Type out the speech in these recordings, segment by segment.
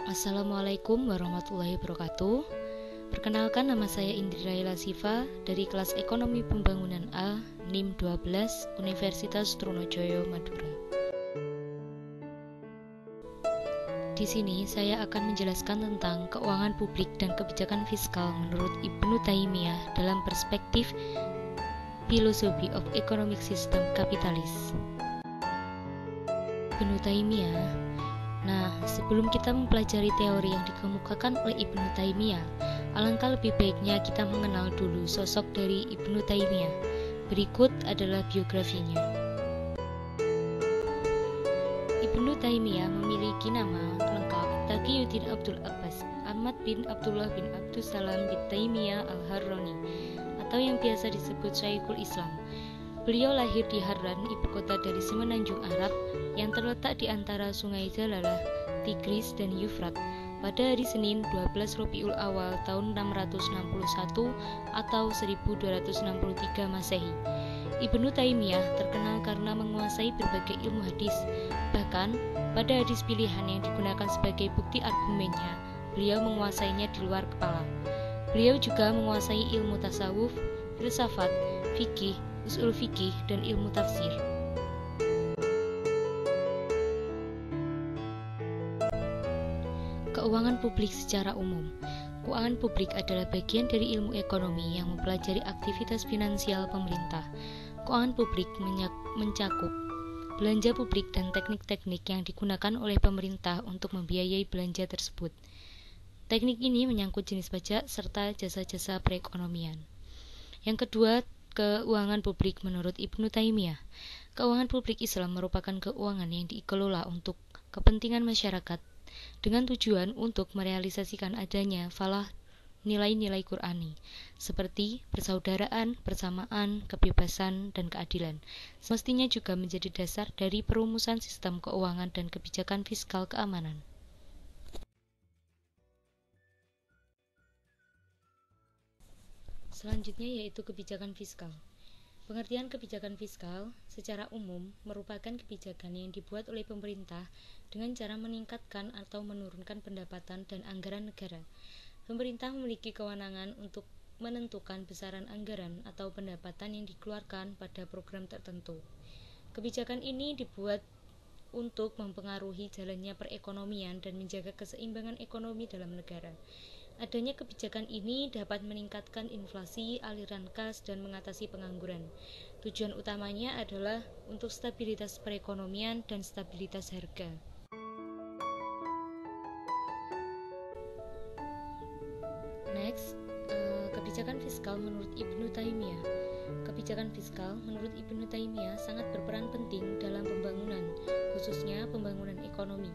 Assalamualaikum warahmatullahi wabarakatuh. Perkenalkan, nama saya Indri Raila Siva dari kelas Ekonomi Pembangunan A, NIM 12, Universitas Trunojoyo, Madura. Di sini saya akan menjelaskan tentang keuangan publik dan kebijakan fiskal menurut Ibnu Taimiyah dalam perspektif Philosophy of Economic System Kapitalis. Ibnu Taimiyah. Nah, sebelum kita mempelajari teori yang dikemukakan oleh Ibnu Taimiyah, alangkah lebih baiknya kita mengenal dulu sosok dari Ibnu Taimiyah. Berikut adalah biografinya. Ibnu Taimiyah memiliki nama lengkap Taqiyuddin Abdul Abbas Ahmad bin Abdullah bin Abdussalam bin Taimiyah al-Harrani, atau yang biasa disebut Syekhul Islam. Beliau lahir di Harran, ibu kota dari Semenanjung Arab yang terletak di antara Sungai Jalalah, Tigris, dan Yufrat, pada hari Senin 12 Rabiul Awal tahun 661 atau 1263 Masehi. Ibnu Taimiyah terkenal karena menguasai berbagai ilmu hadis. Bahkan, pada hadis pilihan yang digunakan sebagai bukti argumennya, beliau menguasainya di luar kepala. Beliau juga menguasai ilmu tasawuf, filsafat, fikih, usul fikih, dan ilmu tafsir. Keuangan publik secara umum. Keuangan publik adalah bagian dari ilmu ekonomi yang mempelajari aktivitas finansial pemerintah. Keuangan publik mencakup belanja publik dan teknik-teknik yang digunakan oleh pemerintah untuk membiayai belanja tersebut. Teknik ini menyangkut jenis pajak serta jasa-jasa perekonomian. Yang kedua, keuangan publik menurut Ibnu Taimiyah. Keuangan publik Islam merupakan keuangan yang dikelola untuk kepentingan masyarakat dengan tujuan untuk merealisasikan adanya falah nilai-nilai Qur'ani seperti persaudaraan, persamaan, kebebasan, dan keadilan. Semestinya juga menjadi dasar dari perumusan sistem keuangan dan kebijakan fiskal keamanan. Selanjutnya yaitu kebijakan fiskal. Pengertian kebijakan fiskal secara umum merupakan kebijakan yang dibuat oleh pemerintah dengan cara meningkatkan atau menurunkan pendapatan dan anggaran negara. Pemerintah memiliki kewenangan untuk menentukan besaran anggaran atau pendapatan yang dikeluarkan pada program tertentu. Kebijakan ini dibuat untuk mempengaruhi jalannya perekonomian dan menjaga keseimbangan ekonomi dalam negara. Adanya kebijakan ini dapat meningkatkan inflasi, aliran kas, dan mengatasi pengangguran. Tujuan utamanya adalah untuk stabilitas perekonomian dan stabilitas harga. Next, kebijakan fiskal menurut Ibnu Taimiyah. Kebijakan fiskal menurut Ibnu Taimiyah sangat berperan penting dalam pembangunan, khususnya pembangunan ekonomi,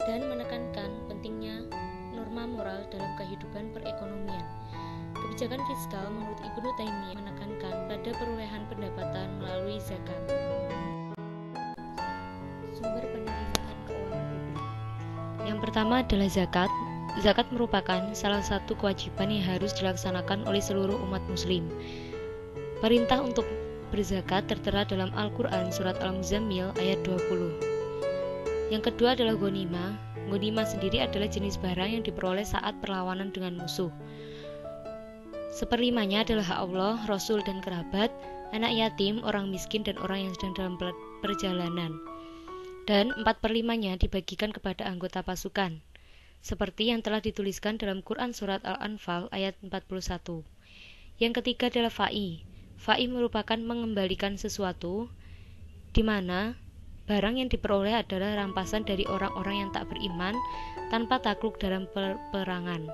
dan menekankan pentingnya norma moral dalam kehidupan perekonomian. Kebijakan fiskal menurut Ibnu Taimiyah menekankan pada perolehan pendapatan melalui zakat. Sumber penerimaan keuangan publik. Yang pertama adalah zakat. Zakat merupakan salah satu kewajiban yang harus dilaksanakan oleh seluruh umat muslim. Perintah untuk berzakat tertera dalam Al-Quran surat Al-Muzammil ayat 20. Yang kedua adalah ghanimah. Ghanimah sendiri adalah jenis barang yang diperoleh saat perlawanan dengan musuh. Seperlimanya adalah hak Allah, Rasul, dan kerabat, anak yatim, orang miskin, dan orang yang sedang dalam perjalanan. Dan 4/5-nya dibagikan kepada anggota pasukan, seperti yang telah dituliskan dalam Quran surat Al-Anfal ayat 41. Yang ketiga adalah fa'i. Fa'i merupakan mengembalikan sesuatu, di mana barang yang diperoleh adalah rampasan dari orang-orang yang tak beriman tanpa takluk dalam peperangan.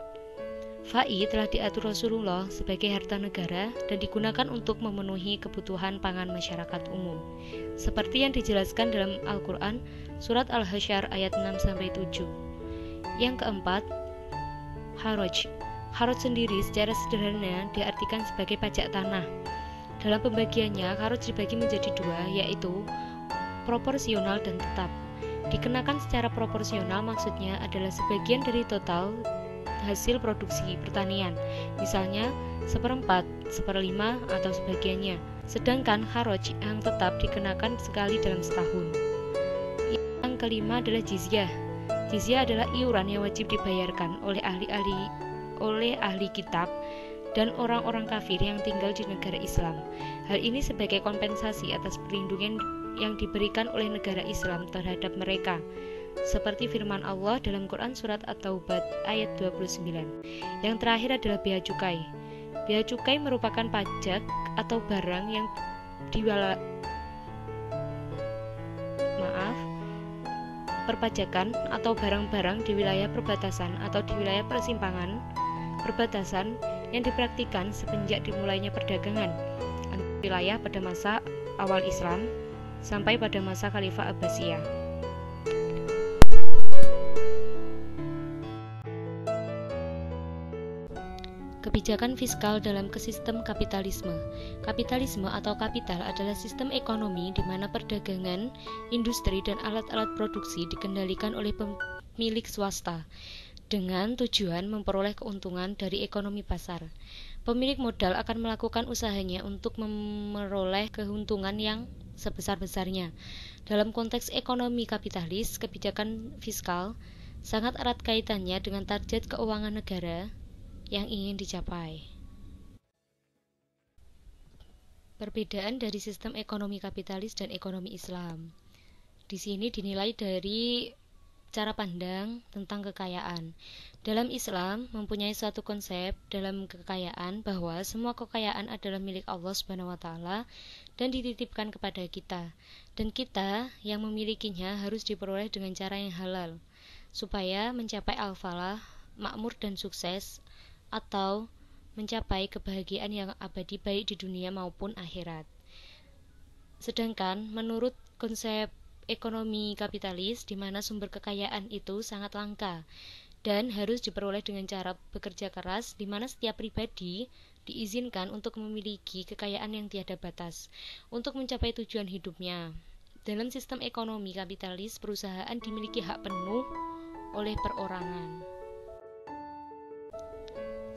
Fa'i telah diatur Rasulullah sebagai harta negara dan digunakan untuk memenuhi kebutuhan pangan masyarakat umum, seperti yang dijelaskan dalam Al-Quran surat Al-Hasyr ayat 6-7. Yang keempat, haraj. Haraj sendiri secara sederhana diartikan sebagai pajak tanah. Dalam pembagiannya, haraj dibagi menjadi dua, yaitu proporsional dan tetap. Dikenakan secara proporsional maksudnya adalah sebagian dari total hasil produksi pertanian, misalnya 1/4, 1/5, atau sebagiannya. Sedangkan haraj yang tetap dikenakan sekali dalam setahun. Yang kelima adalah jizyah. Jizya adalah iuran yang wajib dibayarkan oleh ahli kitab dan orang-orang kafir yang tinggal di negara Islam. Hal ini sebagai kompensasi atas perlindungan yang diberikan oleh negara Islam terhadap mereka. Seperti firman Allah dalam Quran Surat At-Taubah ayat 29. Yang terakhir adalah bea cukai. Bea cukai merupakan pajak atau barang yang perpajakan atau barang-barang di wilayah perbatasan atau di wilayah persimpangan perbatasan yang dipraktikkan semenjak dimulainya perdagangan antar wilayah pada masa awal Islam sampai pada masa Khalifah Abbasiyah. Kebijakan fiskal dalam sistem kapitalisme. Kapitalisme atau kapital adalah sistem ekonomi di mana perdagangan, industri, dan alat-alat produksi dikendalikan oleh pemilik swasta dengan tujuan memperoleh keuntungan dari ekonomi pasar. Pemilik modal akan melakukan usahanya untuk memperoleh keuntungan yang sebesar-besarnya. Dalam konteks ekonomi kapitalis, kebijakan fiskal sangat erat kaitannya dengan target keuangan negara yang ingin dicapai. Perbedaan dari sistem ekonomi kapitalis dan ekonomi Islam. Di sini dinilai dari cara pandang tentang kekayaan. Dalam Islam mempunyai suatu konsep dalam kekayaan bahwa semua kekayaan adalah milik Allah Subhanahu wa taala dan dititipkan kepada kita. Dan kita yang memilikinya harus diperoleh dengan cara yang halal supaya mencapai al-falah, makmur dan sukses, atau mencapai kebahagiaan yang abadi baik di dunia maupun akhirat. Sedangkan menurut konsep ekonomi kapitalis di mana sumber kekayaan itu sangat langka dan harus diperoleh dengan cara bekerja keras di mana setiap pribadi diizinkan untuk memiliki kekayaan yang tiada batas untuk mencapai tujuan hidupnya. Dalam sistem ekonomi kapitalis, perusahaan dimiliki hak penuh oleh perorangan.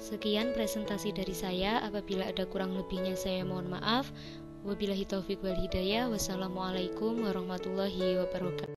Sekian presentasi dari saya. Apabila ada kurang lebihnya saya mohon maaf. Wabillahi taufik wal hidayah. Wassalamualaikum warahmatullahi wabarakatuh.